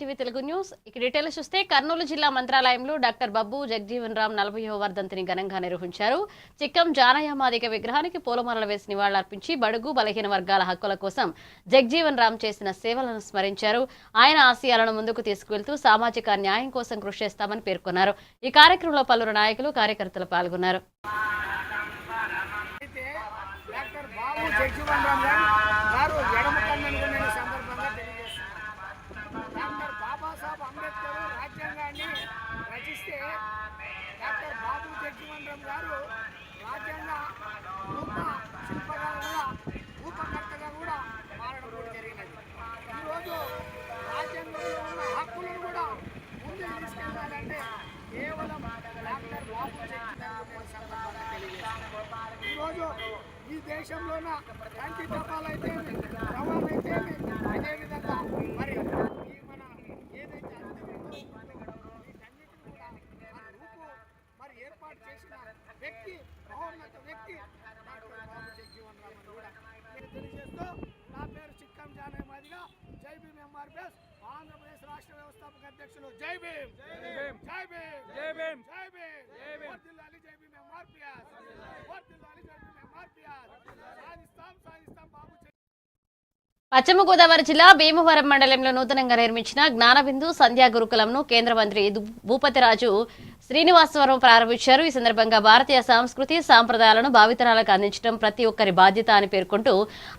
TV Telugu news ఇక details చూస్తే కర్నూలు జిల్లా మంత్రాలయంలో డాక్టర్ బబ్బు జగజీవన్ రామ్ 40వ వర్ధంతిని ఘనంగా నిర్వహించారు. చిక్కం జానయ్య మాదిగ విగ్రహానికి పూలమాలలు వేసి నివాళులర్పించి బడుగు బలహీన వర్గాల హక్కుల కోసం జగజీవన్ రామ్ చేసిన సేవలను స్మరించారు. ఆయన ఆశయాలను ముందుకు తీసుకువెళ్తూ సామాజిక న్యాయం కోసం కృషి చేస్తామని పేర్కొన్నారు. ఈ కార్యక్రమంలో పలువురు నాయకులు కార్యకర్తలు పాల్గొన్నారు. డాక్టర్ బాబాసాహెబ్ అంబేద్కర్ రాజ్యాంగాన్ని రచిస్తే డాక్టర్ బాబు జగజీవన్ రామ్ గారు రాజ్యాంగ రూపకర్తగా కూడా మారడం కూడా జరిగినది. ఈరోజు రాజ్యాంగంలో ఉన్న హక్కులను కూడా ముందుకు తీసుకెళ్లాలంటే కేవలం డాక్టర్ బాబు జగజీవన్ సందర్భంగా తెలియజేస్తారు. ఈరోజు ఈ దేశంలోన కంటి తపాలైతే రవాణైతే అదేవిధంగా మరి ఏర్పాటు చేసిన వ్యక్తి మహోన్నత వ్యక్తి డాక్టర్ బాబు జగజీవన్ రామ్ అని కూడా తెలియజేస్తూ నా పేరు చిక్కం జానయ్య మాదిగ జై భీమ్ ఎంఆర్పిఎస్ ఆంధ్రప్రదేశ్ రాష్ట్ర వ్యవస్థాపక అధ్యక్షులు జై భీమ్ జై భీమ్ జై భీమ్ జై భీమ్ జై భీమ్ వర్ధిల్లాలి జై భీమ్ ఎంఆర్పిఎస్ వర్ధిల్లాలి జై భీమ్ ఎంఆర్పిఎస్ సాధిస్తాం బాబు. పశ్చిమ గోదావరి జిల్లా భీమవరం మండలంలో నూతనంగా నిర్మించిన జ్ఞానబిందు సంధ్యా గురుకులంను కేంద్ర మంత్రి భూపతిరాజు శ్రీనివాసవరం ప్రారంభించారు. ఈ సందర్భంగా భారతీయ సంస్కృతి సాంప్రదాయాలను భావితరాలకు అందించడం ప్రతి ఒక్కరి బాధ్యత అని పేర్కొంటూ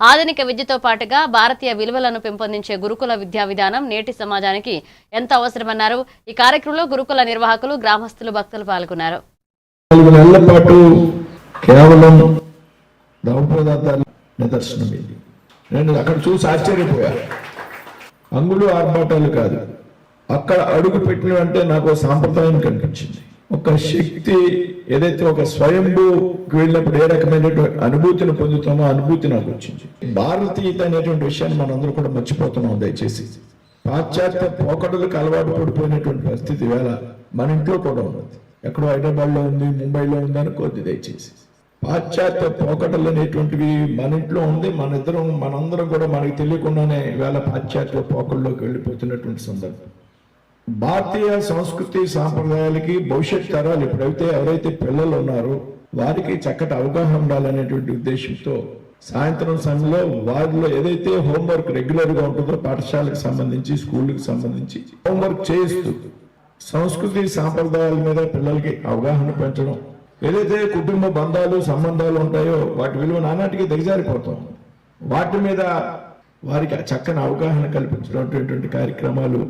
ఆధునిక విద్యతో పాటుగా భారతీయ విలువలను పెంపొందించే గురుకుల విద్యా విధానం నేటి సమాజానికి ఎంత అవసరమన్నారు. ఈ కార్యక్రమంలో గురుకుల నిర్వాహకులు, గ్రామస్తులు, భక్తులు పాల్గొన్నారు. నేను అక్కడ చూసి ఆశ్చర్యపోయాను. అంగులు ఆర్భాటాలు కాదు, అక్కడ అడుగు పెట్టిన అంటే నాకు సాంప్రదాయం కనిపించింది. ఒక శక్తి ఏదైతే ఒక స్వయంభూకి వెళ్ళినప్పుడు ఏ రకమైనటువంటి అనుభూతిని పొందుతామో అనుభూతి నాకు వచ్చింది. భారతీయత అనేటువంటి విషయాన్ని మనందరూ కూడా మర్చిపోతున్నాం. దయచేసి పాశ్చాత్య పోకడలకు అలవాటు పడిపోయినటువంటి పరిస్థితి వేళ మన ఇంట్లో కూడా ఉన్నది. ఎక్కడో హైదరాబాద్లో ఉంది, ముంబైలో ఉంది అనుకోద్ది. దయచేసి పాశ్చాత్య పోకడలు అనేటువంటివి మన ఇంట్లో ఉంది. మనందరం కూడా మనకి తెలియకుండానే వేళ పాశ్చాత్య పోకడలోకి వెళ్ళిపోతున్నటువంటి సందర్భం. భారతీయ సంస్కృతి సాంప్రదాయాలకి భవిష్యత్ తరాలు ఇప్పుడైతే ఎవరైతే పిల్లలు ఉన్నారో వారికి చక్కటి అవగాహన ఉండాలనేటువంటి ఉద్దేశంతో సాయంత్రం సమయంలో వారిలో ఏదైతే హోంవర్క్ రెగ్యులర్ గా ఉంటుందో పాఠశాలకు సంబంధించి స్కూళ్ళకి సంబంధించి హోంవర్క్ చేస్తూ సంస్కృతి సాంప్రదాయాల మీద పిల్లలకి అవగాహన పెంచడం, ఏదైతే కుటుంబ బంధాలు సంబంధాలు ఉంటాయో వాటి విలువ నానాటికి దిగజారిపోతాం. వాటి మీద వారికి చక్కని అవగాహన కల్పించినటువంటి కార్యక్రమాలు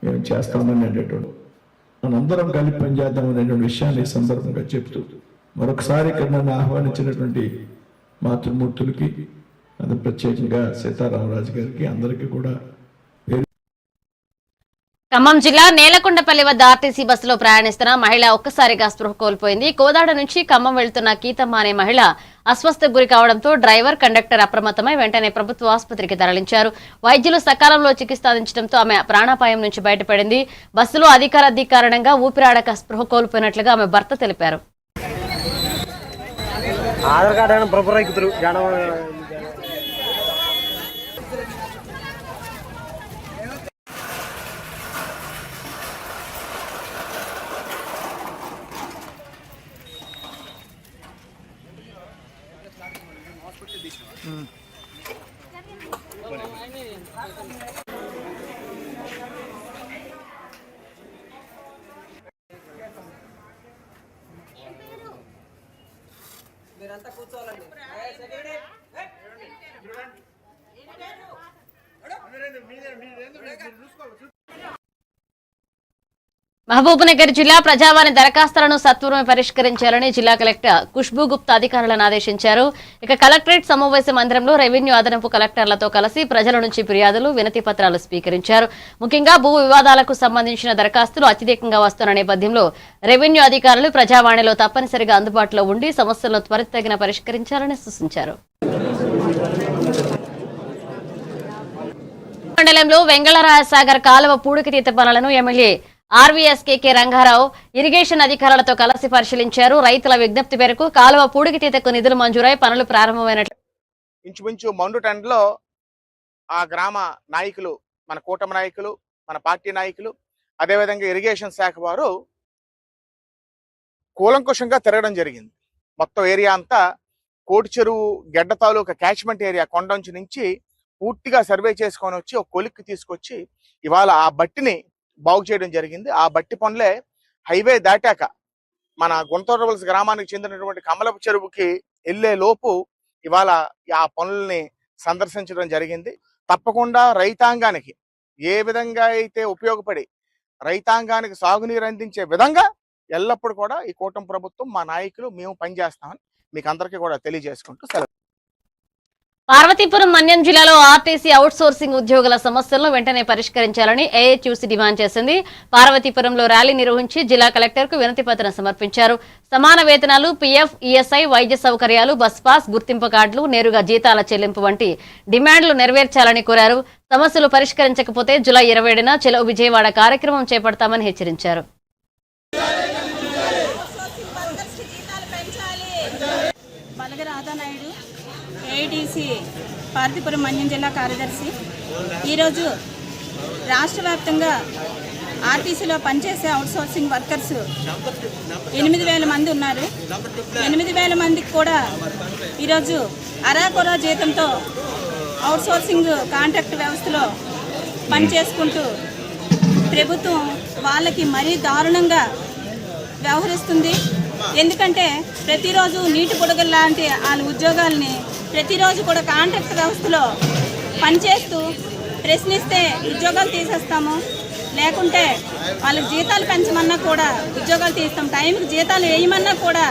మేము చేస్తామనేటటువంటి మనందరం కలిపి పనిచేద్దామనేటువంటి విషయాన్ని ఈ సందర్భంగా చెప్తూ మరొకసారి ఇక్కడ నన్ను ఆహ్వానించినటువంటి మాతృమూర్తులకి, అది ప్రత్యేకంగా సీతారామరాజు గారికి అందరికీ కూడా. ఖమ్మం జిల్లా నేలకొండపల్లి వద్ద ఆర్టీసీ బస్సులో ప్రయాణిస్తున్న మహిళ ఒక్కసారిగా స్పృహ కోల్పోయింది. కోదాడ నుంచి ఖమ్మం వెళ్తున్న కీతమ్మ అనే మహిళ అస్వస్థకు గురి కావడంతో డ్రైవర్, కండక్టర్ అప్రమత్తమై వెంటనే ప్రభుత్వ ఆసుపత్రికి తరలించారు. వైద్యులు సకాలంలో చికిత్స అందించడంతో ఆమె ప్రాణాపాయం నుంచి బయటపడింది. బస్సులో అధిక రద్దీ కారణంగా ఊపిరాడక స్పృహ కోల్పోయినట్లుగా ఆమె భర్త తెలిపారు. మీరంతా కూర్చోవాలండి. మహబూబ్నగర్ జిల్లా ప్రజావాణి దరఖాస్తులను సత్వరమే పరిష్కరించాలని జిల్లా కలెక్టర్ ఖుష్బూ గుప్తా అధికారులను ఆదేశించారు. ఇక కలెక్టరేట్ సమావేశ మందిరంలో రెవెన్యూ అదనపు కలెక్టర్లతో కలిసి ప్రజల నుంచి ఫిర్యాదులు, వినతి పత్రాలు స్వీకరించారు. ముఖ్యంగా భూ వివాదాలకు సంబంధించిన దరఖాస్తులు అత్యధికంగా వస్తున్న నేపథ్యంలో రెవెన్యూ అధికారులు ప్రజావాణిలో తప్పనిసరిగా అందుబాటులో ఉండి సమస్యలను త్వరితగిన పరిష్కరించాలని సూచించారు. మండలంలో వెంగళరాయసాగర్ కాలువ పూడికతీత పనులను ఎమ్మెల్యే ఆర్వీఎస్కే రంగారావు ఇరిగేషన్ అధికారులతో కలిసి పరిశీలించారు. రైతుల విజ్ఞప్తి మేరకు కాలువ పూడికతీతకు నిధులు మంజూరై పనులు ప్రారంభమైనట్లు ఇంచుమించు మౌండు టెండ్లో ఆ గ్రామ నాయకులు, మన కూటమి నాయకులు, మన పార్టీ నాయకులు, అదేవిధంగా ఇరిగేషన్ శాఖ వారు కూలంకుషంగా తిరగడం జరిగింది. మొత్తం ఏరియా అంతా కోటి చెరువు గెడ్డ తాలూకా క్యాచ్మెంట్ ఏరియా కొండంచు నుంచి పూర్తిగా సర్వే చేసుకొని వచ్చి ఒక కొలిక్కి తీసుకొచ్చి ఇవాళ ఆ బట్టిని బాగు చేయడం జరిగింది. ఆ బట్టి పనులే హైవే దాటాక మన గుంటూరువలస గ్రామానికి చెందినటువంటి కమలపు చెరువుకి వెళ్లే లోపు ఇవాళ ఆ పనుల్ని సందర్శించడం జరిగింది. తప్పకుండా రైతాంగానికి ఏ విధంగా అయితే ఉపయోగపడి రైతాంగానికి సాగునీరు అందించే విధంగా ఎల్లప్పుడూ కూడా ఈ కూటమి ప్రభుత్వం, మా నాయకులు, మేము పనిచేస్తామని మీకు అందరికీ కూడా తెలియజేసుకుంటూ సెలవు. పార్వతీపురం మన్యం జిల్లాలో ఆర్టీసీ అవుట్ సోర్సింగ్ ఉద్యోగుల సమస్యలను వెంటనే పరిష్కరించాలని ఏఐట్యూసీ డిమాండ్ చేసింది. పార్వతీపురంలో ర్యాలీ నిర్వహించి జిల్లా కలెక్టర్కు వినతి పత్రం సమర్పించారు. సమాన వేతనాలు, పీఎఫ్, ఈఎస్ఐ, వైద్య సౌకర్యాలు, బస్ పాస్, గుర్తింపు కార్డులు, నేరుగా జీతాల చెల్లింపు వంటి డిమాండ్లు నెరవేర్చాలని కోరారు. సమస్యలు పరిష్కరించకపోతే జూలై 27న చెలో విజయవాడ కార్యక్రమం చేపడతామని హెచ్చరించారు. ఏఐటీసీ పార్వతీపురం మన్యం జిల్లా కార్యదర్శి. ఈరోజు రాష్ట్ర వ్యాప్తంగా ఆర్టీసీలో పనిచేసే అవుట్సోర్సింగ్ వర్కర్స్ 8,000 మంది ఉన్నారు. 8,000 మందికి కూడా ఈరోజు అరాకొరా జీతంతో అవుట్సోర్సింగ్ కాంట్రాక్ట్ వ్యవస్థలో పనిచేసుకుంటూ ప్రభుత్వం వాళ్ళకి మరీ దారుణంగా వ్యవహరిస్తుంది. ఎందుకంటే ప్రతిరోజు నీటి బుడగలు లాంటి వాళ్ళ ఉద్యోగాలని ప్రతిరోజు కూడా కాంట్రాక్ట్ వ్యవస్థలో పనిచేస్తూ ప్రశ్నిస్తే ఉద్యోగాలు తీసేస్తాము, లేకుంటే వాళ్ళకి జీతాలు పెంచమన్నా కూడా ఉద్యోగాలు తీస్తాం, టైంకి జీతాలు వేయమన్నా కూడా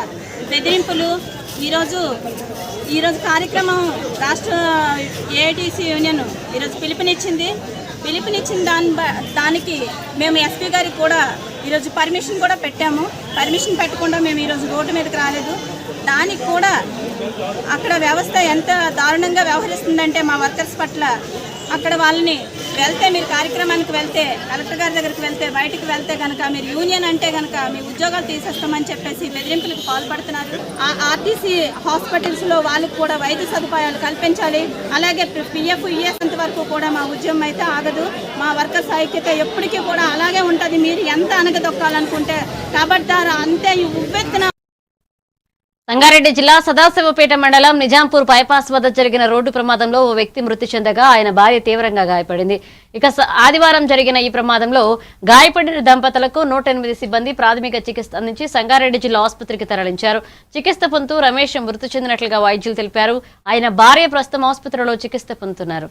బెదిరింపులు. ఈరోజు కార్యక్రమం రాష్ట్ర ఏఐటీసీ యూనియన్ ఈరోజు పిలుపునిచ్చిన దానికి మేము ఎస్పీ గారికి కూడా ఈరోజు పర్మిషన్ కూడా పెట్టాము. పర్మిషన్ పెట్టకుండా మేము ఈరోజు రోడ్డు మీదకి రాలేదు. దానికి కూడా అక్కడ వ్యవస్థ ఎంత దారుణంగా వ్యవహరిస్తుందంటే మా వర్కర్స్ పట్ల, అక్కడ వాళ్ళని వెళ్తే మీరు కార్యక్రమానికి వెళ్తే కలెక్టర్ గారి దగ్గరికి వెళ్తే బయటికి వెళ్తే కనుక మీరు యూనియన్ అంటే కనుక మీ ఉద్యోగాలు తీసేస్తామని చెప్పేసి బెదిరింపులకు పాల్పడుతున్నారు. ఆ ఆర్టీసీ హాస్పిటల్స్లో వాళ్ళకి కూడా వైద్య సదుపాయాలు కల్పించాలి. అలాగే పిఎఫ్, ఈఎస్ వరకు కూడా మా ఉద్యమం అయితే ఆగదు. మా వర్కర్స్ ఐక్యత ఎప్పటికీ కూడా అలాగే ఉంటుంది. మీరు ఎంత అనగదొక్కాలనుకుంటే కబడ్దారు అంతే ఉవ్వెత్తున. సంగారెడ్డి జిల్లా సదాశివపేట మండలం నిజాంపూర్ బైపాస్ వద్ద జరిగిన రోడ్డు ప్రమాదంలో ఓ వ్యక్తి మృతి చెందగా ఆయన భార్య తీవ్రంగా గాయపడింది. ఇక ఆదివారం జరిగిన ఈ ప్రమాదంలో గాయపడిన దంపతులకు 108 సిబ్బంది ప్రాథమిక చికిత్స అందించి సంగారెడ్డి జిల్లా ఆసుపత్రికి తరలించారు. చికిత్స పొందుతూ రమేష్ మృతి చెందినట్లుగా వైద్యులు తెలిపారు. ఆయన భార్య ప్రస్తుతం ఆసుపత్రిలో చికిత్స పొందుతున్నారు.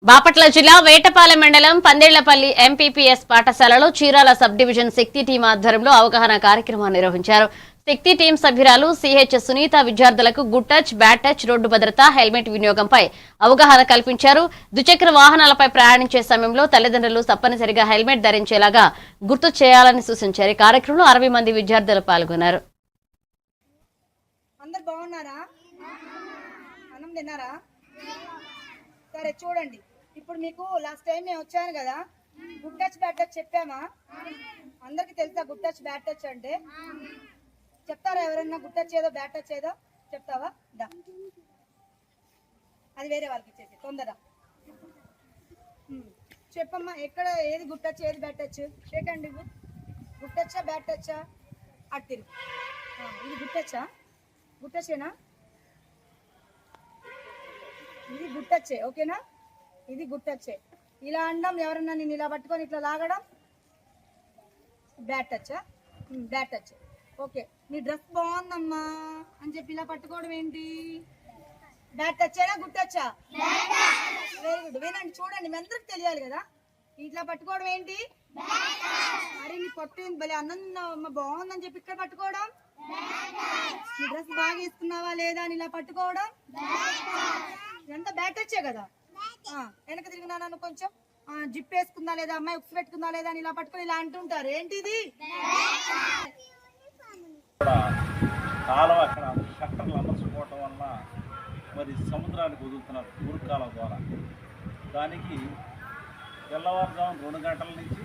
బాపట్ల జిల్లా వేటపాలెం మండలం పందేళ్లపల్లి ఎంపీపీఎస్ పాఠశాలలో చీరాల సబ్ డివిజన్ శక్తి టీం ఆధ్వర్యంలో అవగాహన కార్యక్రమాన్ని నిర్వహించారు. శక్తి టీం సభ్యురాలు సిహెచ్ సునీత విద్యార్థులకు good touch, bad touch, road భద్రత, హెల్మెట్ వినియోగంపై అవగాహన కల్పించారు. ద్విచక్ర వాహనాలపై ప్రయాణించే సమయంలో తల్లిదండ్రులు తప్పనిసరిగా హెల్మెట్ ధరించేలాగా గుర్తు చేయాలని సూచించారు. ఈ కార్యక్రమంలో 60 మంది విద్యార్థులు పాల్గొన్నారు. అందరు బాగున్నారా? అన్నం తిన్నారా? సరే చూడండి, ఇప్పుడు మీకు లాస్ట్ టైం నేను వచ్చాను కదా, గుడ్ టచ్ బ్యాడ్ టచ్ చెప్పామా? అందరికి తెలుసా గుడ్ టచ్ బ్యాడ్ టచ్ అంటే? చెప్తారా ఎవరన్నా? గుడ్ టచ్ ఏదో బ్యాడ్ టచ్ ఏదో చెప్తావా? దా, అది వేరే వాళ్ళకి ఇచ్చేసి తొందర చెప్పమ్మా. ఎక్కడ ఏది గుడ్ టచ్, ఏది బ్యాడ్ టచ్? షేకండి. గుడ్ టచ్చా బ్యాడ్ టచ్చా? అటు తిరుగు. ఇది గుడ్ టచ్చా? గుడ్ టచ్చేనా? ఇది గుడ్ టచ్చే, ఓకేనా? ఇది గుడ్ టచ్చే. ఇలా అనడం, ఎవరన్నా నేను ఇలా పట్టుకొని ఇట్లా లాగడం బ్యాడ్ టచ్చా? Bad touch. ఓకే, నీ డ్రెస్ బాగుందమ్మా అని చెప్పి ఇలా పట్టుకోవడం ఏంటి? బ్యాట్ టచ్చేనా గుడ్ టచ్చా? Very good. వినండి, చూడండి, మీ అందరికి తెలియాలి కదా. ఇట్లా పట్టుకోవడం ఏంటి? మరి నీ పట్టు భలే అన్నం బాగుందని చెప్పి ఇక్కడ పట్టుకోవడం. నీ డ్రెస్ బాగా వేసుకున్నావా లేదా అని ఇలా పట్టుకోవడం. ఎంత బ్యాట్ టచ్చే కదా. వెనక తిరిగినా నన్ను కొంచెం జిప్ వేసుకుందా లేదా, అమ్మాయి ఉక్స్ పెట్టుకుందా లేదా అని ఇలా పట్టుకొని ఇలా అంటుంటారు. ఏంటిది? కాలం అక్కడ షట్టర్లు అమర్చుకోవటం వల్ల మరి సముద్రానికి వదులుతున్నారు మురుకాల ద్వారా. దానికి తెల్లవారుజాము 2 గంటల నుంచి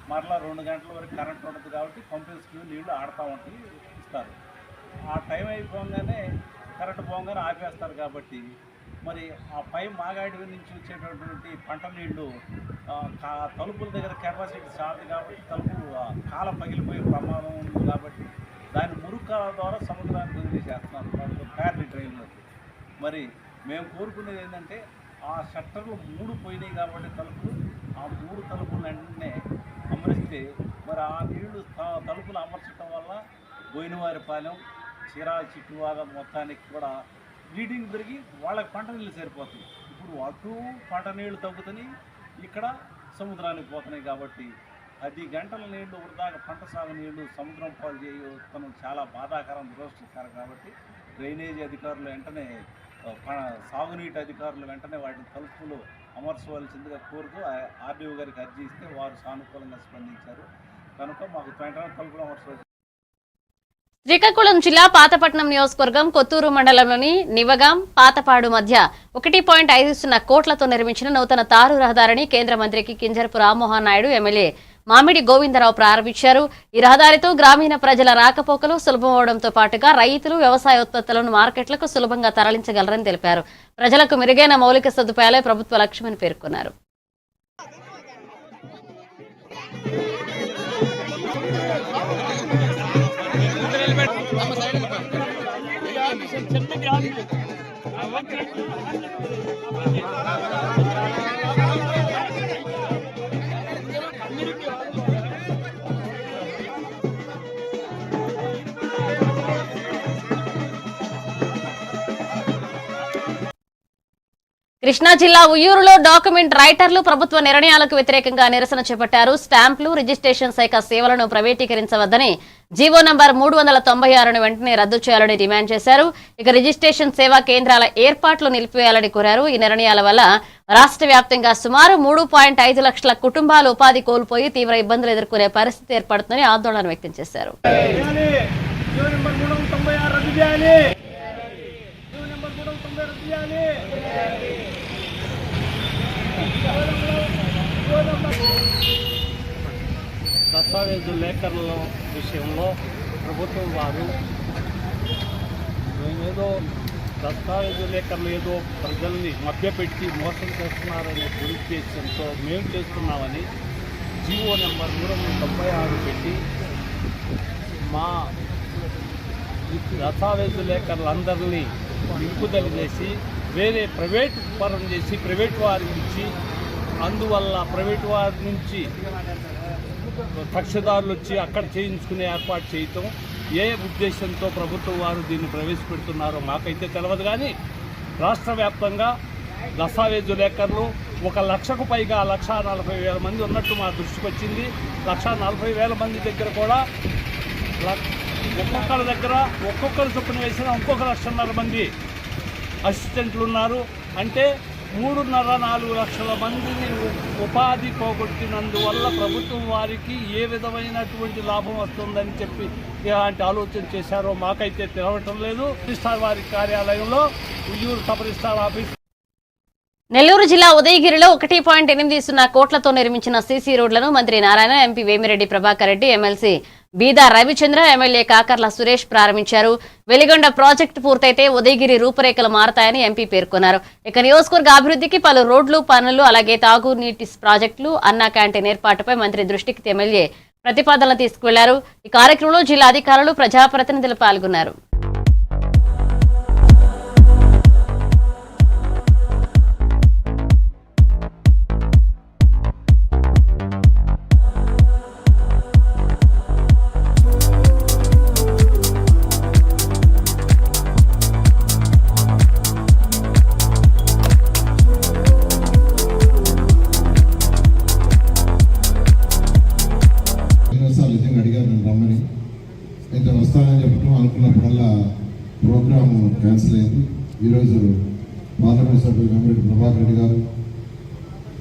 మరలా 2 గంటల వరకు కరెంట్ ఉంటుంది కాబట్టి పంపించుకుని నీళ్లు ఆడుతూ ఉంటాయి, ఇస్తారు. ఆ టైం అయిపోగానే కరెంట్ పోగానే ఆపేస్తారు. కాబట్టి మరి ఆ పై మాగాడి నుంచి వచ్చేటటువంటి పంట నీళ్లు తలుపుల దగ్గర కెపాసిటీ చాలదు కాబట్టి తలుపు కాల పగిలిపోయే ప్రమాదం ఉంది. కాబట్టి దాని మురుకాల ద్వారా సముద్రానికి వదిలేసేస్తున్నారు ప్యారలీ డ్రైన్లోకి. మరి మేము కోరుకునేది ఏంటంటే ఆ షట్టర్లు 3 పోయినాయి కాబట్టి తలుపులు, ఆ 3 తలుపులు వెంటనే అమరిస్తే మరి ఆ నీళ్లు తలుపులు అమర్చడం వల్ల బోయినవారిపాలెం, చీరాల చిట్టువాద మొత్తానికి కూడా బ్లీడింగ్ పెరిగి వాళ్ళకి పంట నీళ్ళు సరిపోతుంది. ఇప్పుడు అటు పంట నీళ్లు తగ్గుతున్నాయి, ఇక్కడ సముద్రానికి పోతున్నాయి. కాబట్టి 10 గంటల నీళ్లు వృధాగా పంట సాగు నీళ్లు సముద్రం పాలు చేయడం చాలా బాధాకరం, దురదృష్టకరం. కాబట్టి డ్రైనేజీ అధికారులు వెంటనే, సాగునీటి అధికారులు వెంటనే వాటిని తలుపులు అమర్చవలసిందిగా కోరుతూ ఆర్డీఓ గారికి అర్జీ ఇస్తే వారు సానుకూలంగా స్పందించారు. కనుక మాకు వెంటనే తలుపులు అమర్చవలసి. శ్రీకాకుళం జిల్లా పాతపట్నం నియోజకవర్గం కొత్తూరు మండలంలోని నివగాం పాతపాడు మధ్య 1.50 కోట్లతో నిర్మించిన నూతన తారు రహదారిని కేంద్ర మంత్రికి కింజరపు రామ్మోహన్ నాయుడు, ఎమ్మెల్యే మామిడి గోవిందరావు ప్రారంభించారు. ఈ రహదారితో గ్రామీణ ప్రజల రాకపోకలు సులభమవడంతో పాటుగా రైతులు వ్యవసాయ ఉత్పత్తులను మార్కెట్లకు సులభంగా తరలించగలరని తెలిపారు. ప్రజలకు మెరుగైన మౌలిక సదుపాయాలే ప్రభుత్వ లక్ష్యమని పేర్కొన్నారు. కృష్ణా జిల్లా ఉయ్యూరులో డాక్యుమెంట్ రైటర్లు ప్రభుత్వ నిర్ణయాలకు వ్యతిరేకంగా నిరసన చేపట్టారు. స్టాంపులు, రిజిస్ట్రేషన్ శాఖ సేవలను ప్రైవేటీకరించవద్దని జీవో నంబర్ 396ను వెంటనే రద్దు చేయాలని డిమాండ్ చేశారు. ఇక రిజిస్ట్రేషన్ సేవా కేంద్రాల ఏర్పాట్లు నిలిపివేయాలని కోరారు. ఈ నిర్ణయాల వల్ల రాష్ట్ర వ్యాప్తంగా సుమారు 3.5 లక్షల కుటుంబాలు ఉపాధి కోల్పోయి తీవ్ర ఇబ్బందులు ఎదుర్కొనే పరిస్థితి ఏర్పడుతుందని ఆందోళన వ్యక్తం చేశారు. దస్తావేజు లేఖల విషయంలో ప్రభుత్వం వారు మేమేదో దస్తావేజు లేఖలు ఏదో ప్రజల్ని మభ్యపెట్టి మోసం చేస్తున్నారనే దురుద్దేశంతో మేము చేస్తున్నామని జీవో నెంబర్ 396 పెట్టి మా దస్తావేజు లేఖలందరినీ నింపుదల చేసి వేరే ప్రైవేట్ పరం చేసి ప్రైవేట్ వారికి ఇచ్చి, అందువల్ల ప్రైవేట్ వారి నుంచి కక్షదారులు వచ్చి అక్కడ చేయించుకునే ఏర్పాటు చేయటం ఏ ఉద్దేశంతో ప్రభుత్వం వారు దీన్ని ప్రవేశపెడుతున్నారో మాకైతే తెలియదు. కానీ రాష్ట్ర వ్యాప్తంగా దస్తావేజు లేఖలు 1 లక్షకు పైగా 1,40,000 మంది ఉన్నట్టు మా దృష్టికి వచ్చింది. 1,40,000 మంది దగ్గర కూడా ఒక్కొక్కరి దగ్గర ఒక్కొక్కరు చొప్పున వేసిన ఇంకొక 1,50,000 మంది అసిస్టెంట్లు ఉన్నారు. అంటే 3.5-4 లక్షల మందిని ఉపాధి పోగొట్టినందువల్ల ప్రభుత్వం వారికి ఏ విధమైనటువంటి లాభం వస్తుందని చెప్పి ఇలాంటి ఆలోచన చేశారో మాకైతే తెలవటం లేదు. రిజిస్ట్రార్ వారి కార్యాలయంలో Uyyuru sub registrar office. Nellore జిల్లా ఉదయగిరిలో 1.80 కోట్లతో నిర్మించిన సీసీ రోడ్లను మంత్రి నారాయణ, ఎంపీ వేమిరెడ్డి ప్రభాకర్ రెడ్డి, ఎమ్మెల్సీ బీదా రవిచంద్ర, ఎమ్మెల్యే కాకర్ల సురేష్ ప్రారంభించారు. వెలిగొండ ప్రాజెక్టు పూర్తయితే ఉదయగిరి రూపురేఖలు మారతాయని ఎంపీ పేర్కొన్నారు. ఇక నియోజకవర్గ అభివృద్ధికి పలు రోడ్లు, పనులు, అలాగే తాగునీటి ప్రాజెక్టులు, అన్నా క్యాంటీన్ ఏర్పాటుపై మంత్రి దృష్టికి ఎమ్మెల్యే ప్రతిపాదనలు తీసుకువెళ్లారు. ఈ కార్యక్రమంలో జిల్లా అధికారులు, ప్రజాప్రతినిధులు పాల్గొన్నారు.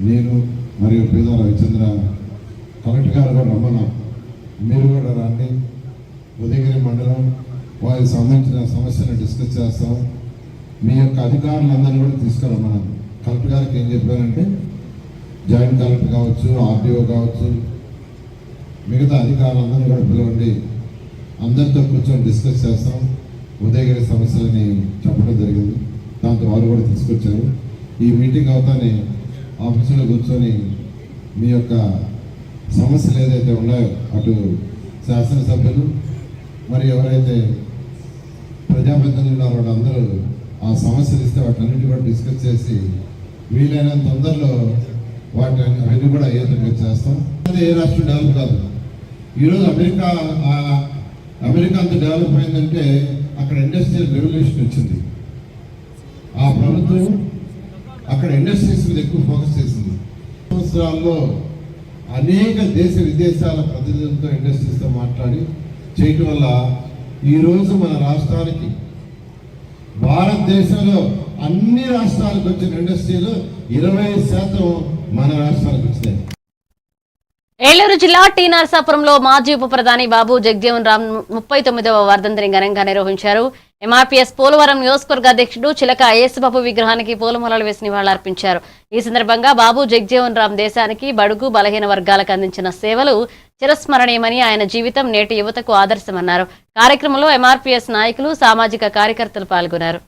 నేను మరియు పేద రవిచంద్ర కలెక్టర్ గారు కూడా రమ్మన్నా, మీరు కూడా రండి, ఉదయగిరి మండలం వారికి సంబంధించిన సమస్యను డిస్కస్ చేస్తాం. మీ యొక్క అధికారులందరినీ కూడా తీసుకురమ్మన్నాను. కలెక్టర్ గారికి ఏం చెప్పారంటే జాయింట్ కలెక్టర్ కావచ్చు, ఆర్డీఓ కావచ్చు, మిగతా అధికారులందరినీ కూడా పిలవండి, అందరితో కూర్చొని డిస్కస్ చేస్తాం, ఉదయగిరి సమస్యలని చెప్పడం జరిగింది. దాంతో వారు కూడా తీసుకొచ్చారు. ఈ మీటింగ్ అవుతానే ఆఫీసులో కూర్చొని మీ యొక్క సమస్యలు ఏదైతే ఉన్నాయో అటు శాసనసభ్యులు మరి ఎవరైతే ప్రజాప్రతినిధులు ఉన్నారో వాళ్ళందరూ ఆ సమస్యలు ఇస్తే వాటన్నిటి కూడా డిస్కస్ చేసి వీలైనంత తొందరలో అవన్నీ కూడా అయ్యేటట్టుగా చేస్తాం. అది ఏ రాష్ట్రం డెవలప్ కాదు. ఈరోజు అమెరికా అంత డెవలప్ అయిందంటే అక్కడ ఇండస్ట్రియల్ రెవల్యూషన్ వచ్చింది. ఆ ప్రభుత్వం అక్కడ ఇండస్ట్రీస్ మీద ఎక్కువ ఫోకస్ చేసింది. సంవత్సరాల్లో అనేక దేశ విదేశాల ప్రతినిధులతో ఇండస్ట్రీస్తో మాట్లాడి చేయటం వల్ల ఈరోజు మన రాష్ట్రానికి భారతదేశంలో అన్ని రాష్ట్రాలకు వచ్చిన ఇండస్ట్రీలు 20% మన రాష్ట్రానికి వచ్చినాయి. ఏలూరు జిల్లా టీ నరసాపురంలో మాజీ ఉప ప్రధాని బాబు జగజీవన్ రామ్ 39వ వర్ధంతిని ఘనంగా నిర్వహించారు. ఎంఆర్పీఎస్ పోలవరం నియోజకవర్గ అధ్యక్షుడు చిలక యేసుబాబు విగ్రహానికి పూలమాలలు వేసి నివాళులర్పించారు. ఈ సందర్భంగా బాబు జగజీవన్ రామ్ దేశానికి బడుగు బలహీన వర్గాలకు అందించిన సేవలు చిరస్మరణీయమని, ఆయన జీవితం నేటి యువతకు ఆదర్శమన్నారు. కార్యక్రమంలో ఎంఆర్పీఎస్ నాయకులు, సామాజిక కార్యకర్తలు పాల్గొన్నారు.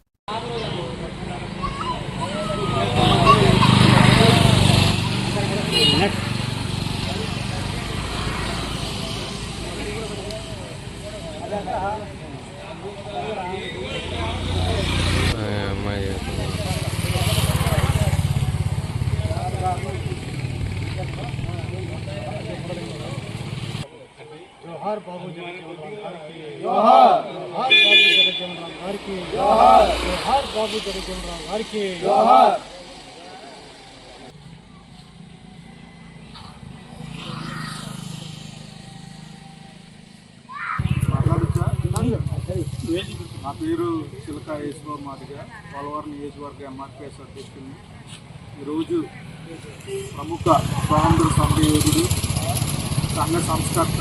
जोहार बाबू जगजीवन राम की जोहार, जोहार बाबू जगजीवन राम की जोहार। నా పేరు చిలక యేసుబాబు మాదిగా, పోలవరం నియోజకవర్గ ఎంఆర్పీఎస్ అధ్యక్షుడిని. ఈరోజు ప్రముఖ స్వాతంత్ర సమరయోధుడు, సంఘ సంస్కర్త,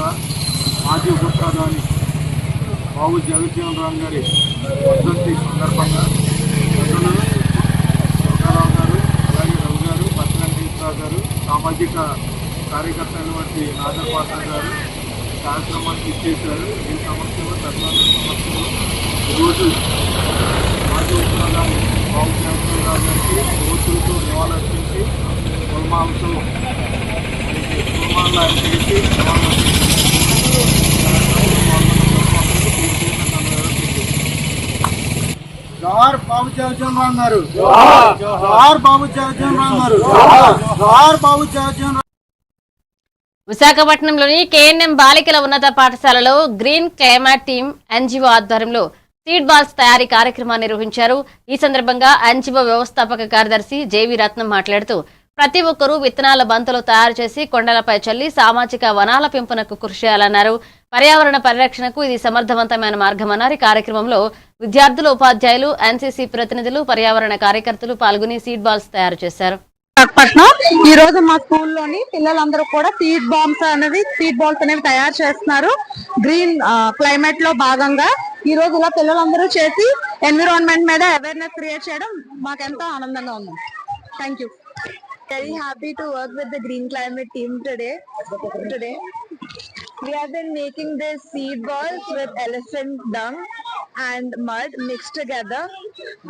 మాజీ ఉప ప్రధాని బాబు జగజీవన్ రామ్ గారి వర్ధంతి సందర్భంగా ప్రజలు దుర్గారావు గారు, అలాగే రవి గారు, బత్తిరంగేశ్వరరావు గారు, సామాజిక కార్యకర్త అయినటువంటి నాదర్ పాషా గారు కార్యక్రమానికి ఇచ్చేశారు. ఈ సమస్యలు ప్రజలందరి సమస్యలు ఈరోజు మాజీ ఉప ప్రధాని బాబు జగజీవన్ రామ్ గారికి ఓటులతో నివాళులర్పించి పూలమాలతో చేసి जोहार बाबू जगजीवन राम गारू, जोहार बाबू जगजीवन राम गारू, जोहार बाबू जगजीवन राम। విశాఖపట్నంలోని కేఎన్ఎం బాలికల ఉన్నత పాఠశాలలో గ్రీన్ క్లైమేట్ టీమ్ ఎన్జీఓ ఆధ్వర్యంలో సీడ్ బాల్స్ తయారీ కార్యక్రమాన్ని నిర్వహించారు. ఈ సందర్భంగా ఎన్జీఓ వ్యవస్థాపక కార్యదర్శి జేవి రత్నం మాట్లాడుతూ ప్రతి ఒక్కరూ విత్తనాల బంతులు తయారు చేసి కొండలపై చల్లి సామాజిక వనాల పెంపునకు కృషి చేయాలన్నారు. పర్యావరణ పరిరక్షణకు ఇది సమర్థవంతమైన మార్గమన్నారు. ఈ కార్యక్రమంలో విద్యార్థులు, ఉపాధ్యాయులు, ఎన్సీసీ ప్రతినిధులు, పర్యావరణ కార్యకర్తలు పాల్గొని సీడ్ బాల్స్ తయారు చేశారు. ఈ రోజు మా స్కూల్లోని పిల్లలందరూ కూడా సీడ్ బాల్స్ అనేవి తయారు చేస్తున్నారు. గ్రీన్ క్లైమేట్ లో భాగంగా ఈ రోజు ఇలా పిల్లలందరూ చేసి ఎన్విరాన్మెంట్ మీద అవేర్నెస్ క్రియేట్ చేయడం మాకెంతో ఆనందంగా ఉంది. Thank you. Very happy to work with the Green Climate team today. We have been making these seed balls with elephant dung and mud mixed together.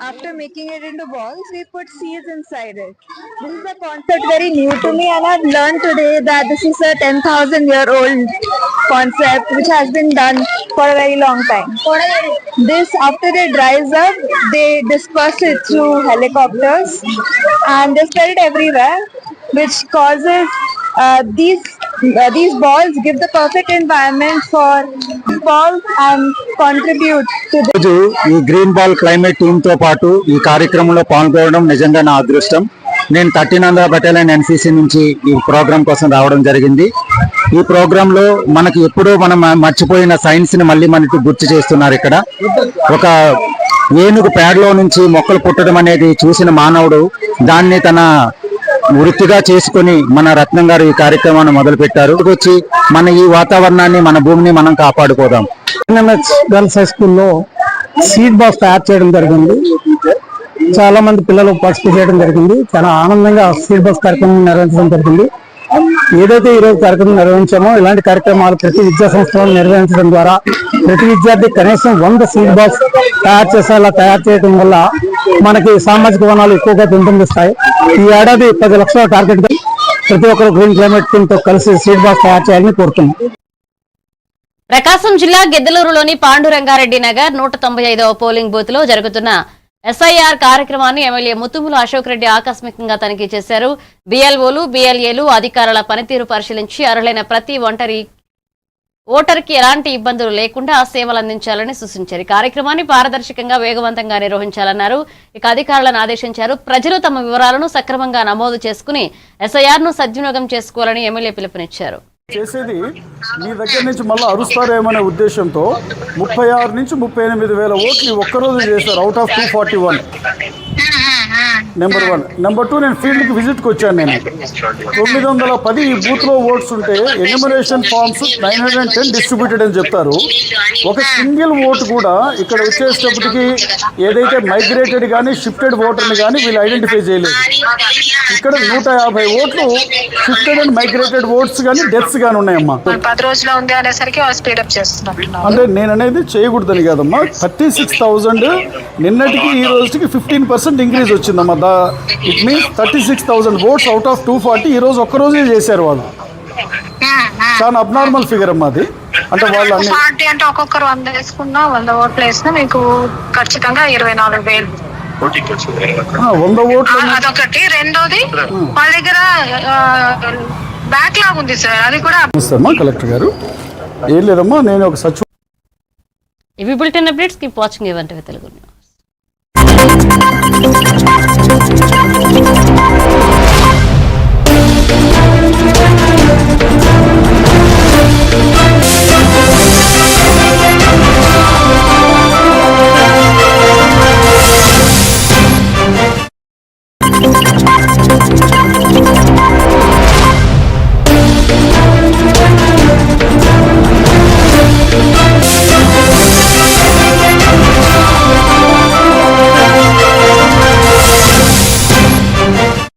After making it into balls, we put seeds inside it. This is a concept very new to me, and I've learned today that this is a 10,000-year-old concept which has been done for a very long time. This, after it dries up, they disperse it through helicopters and they spread it everywhere, which causes these balls give the perfect environment for balls and contribute to the ఈ green ball climate team తో పాటు ఈ కార్యక్రమంలో పాల్గొనడం నిజంగా నా అదృష్టం. నేను 13వ బెటాలియన్ ఎన్సీసీ నుంచి ఈ ప్రోగ్రాం కోసం రావడం జరిగింది. ఈ ప్రోగ్రామ్ లో మనకి ఎప్పుడో మనం మర్చిపోయిన సైన్స్ ని మళ్ళీ మనకి గుర్తు చేస్తున్నారు. ఇక్కడ ఒక ఏనుగు పేడలో నుంచి మొక్కలు పుట్టడం అనేది చూసిన మానవుడు దాన్ని తన వృత్తిగా చేసుకుని మన రత్నం గారు ఈ కార్యక్రమాన్ని మొదలుపెట్టారు. వచ్చి మన ఈ వాతావరణాన్ని, మన భూమిని మనం కాపాడుకోదాం. గర్ల్స్ హై స్కూల్లో సీడ్ బాక్స్ తయారు చేయడం జరిగింది. చాలా మంది పిల్లలు పార్టిసిపేట్ చేయడం జరిగింది. చాలా ఆనందంగా సీడ్ బాక్స్ కార్యక్రమం నిర్వహించడం జరిగింది. ఏదైతే ఈ రోజు కార్యక్రమం నిర్వహించామో ఇలాంటి కార్యక్రమాలు ప్రతి విద్యా సంస్థలను నిర్వహించడం ద్వారా ప్రతి విద్యార్థి కనీసం 100 సీడ్ బాక్స్ తయారు చేయడం వల్ల మనకి సామాజిక వనాలు ఎక్కువగా పెంపొందిస్తాయి. ఈ ఏడాది 10 లక్షల టార్గెట్ గా ప్రతి ఒక్కరు గ్రీన్ క్లైమేట్ టీమ్ తో కలిసి సీడ్ బాక్స్ తయారు చేయాలని కోరుతున్నాం. ప్రకాశం జిల్లా గిద్దలూరులోని పాండురంగారెడ్డి నగర్ 195వ పోలింగ్ బూత్ లో జరుగుతున్న ఎస్ఐఆర్ కార్యక్రమాన్ని ఎమ్మెల్యే ముత్తుముల అశోక్ రెడ్డి ఆకస్మికంగా తనిఖీ చేశారు. బిఎల్ఓలు, బిఎల్ఏలు అధికారుల పనితీరు పరిశీలించి అర్హులైన ప్రతి ఓటర్కి ఎలాంటి ఇబ్బందులు లేకుండా సేవలు అందించాలని సూచించారు. కార్యక్రమాన్ని పారదర్శకంగా వేగవంతంగా నిర్వహించాలన్నారు. ఇక అధికారులను ఆదేశించారు. ప్రజలు తమ వివరాలను సక్రమంగా నమోదు చేసుకుని ఎస్ఐఆర్ ను సద్వినియోగం చేసుకోవాలని ఎమ్మెల్యే పిలుపునిచ్చారు. చేసేది మీ దగ్గర నుంచి మళ్ళీ అరుస్తారేమనే ఉద్దేశంతో 36 నుంచి 38 వేల ఓట్లు ఒక్కరోజు చేశారు అవుట్ ఆఫ్ 241. నెంబర్ 1. నెంబర్ 2, నేను ఫీల్డ్కి విజిట్కి వచ్చాను. నేను 910 ఈ బూత్లో ఓట్స్ ఉంటే ఎన్యూమరేషన్ ఫామ్స్ 910 డిస్ట్రిబ్యూటెడ్ అని చెప్తారు. ఒక సింగిల్ ఓటు కూడా ఇక్కడ వచ్చేటప్పటికి ఏదైతే మైగ్రేటెడ్ కానీ షిఫ్టెడ్ ఓటర్ని కానీ వీళ్ళు ఐడెంటిఫై చేయలేదు. ఇక్కడ 150 ఓట్లు షిఫ్టెడ్ అండ్ మైగ్రేటెడ్ ఓట్స్ కానీ డెత్స్ కానీ ఉన్నాయమ్మా. 10 రోజులు ఉంది అనేసరికి స్పీడప్ చేస్తున్నారు. అంటే నేను అనేది చేయకూడదని కాదమ్మా. 36,000 నిన్నటికి ఈ రోజుకి 15% ఇంక్రీజ్ వచ్చిందమ్మా. It means 36,000 votes out of 240 ఈ రోజు ఒక్కరోజే చేశారు వాళ్ళు. చాలా అబ్నార్మల్ ఫిగర్ అమ్మా అది. అంటే వాళ్ళు అన్ని పార్టీ అంటే ఒక్కొక్కరు 100 వేసుకున్నా 100 ఓట్లు వేసినా మీకు ఖచ్చితంగా 24,000. 100 ఓట్లు అదొకటి. రెండోది వాళ్ళ దగ్గర బ్యాక్ లాగ్ ఉంది సార్, అది కూడా కలెక్టర్ గారు. ఏం లేదమ్మా, నేను ఒక ఇవి బులెటిన్ అప్డేట్స్. కీప్ వాచింగ్ ఏవంటే తెలుగు న్యూస్.